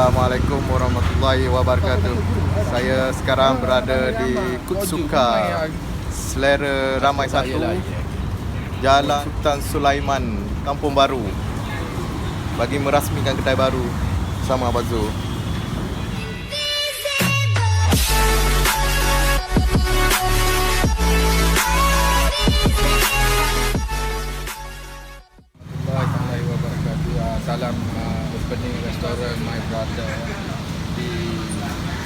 Assalamualaikum warahmatullahi wabarakatuh. Saya sekarang berada di Kutsuka, Selera Ramai 1, Jalan Sultan Sulaiman, Kampung Baru, bagi merasmikan kedai baru bersama Bharu. Salam opening restoran My Brother di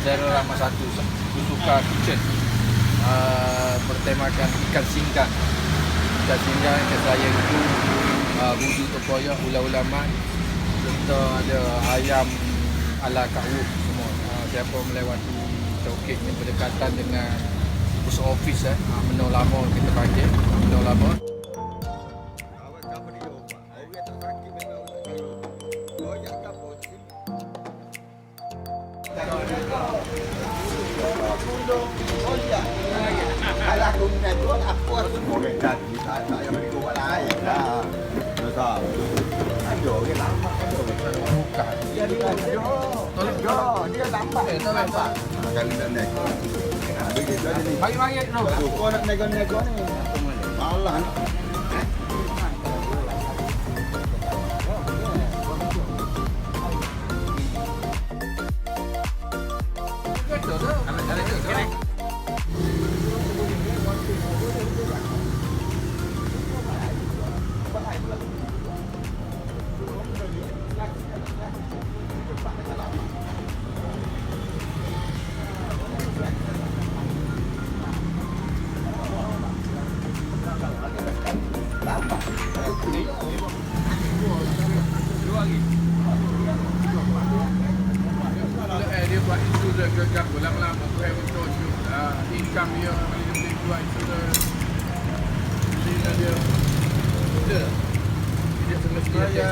Selera Ramai 1, Kutsuka Kitchen, bertemakan ikan singgang. Ikan singgang yang saya itu budu tepoyak, ulam-ulaman, serta ada ayam ala Kak Wuk semua. Siapa melewati cokek yang berdekatan dengan pusat office, menu lama kita panggil, menu lama. Dia lambat. Kali dah naik. Bagi-bagi tu. Kau nak nego-nego ni. Malah. Dia buat itu dah gegap lama-lama. Aku haven't told you. Income dia boleh buat itu dah. Dia semestinya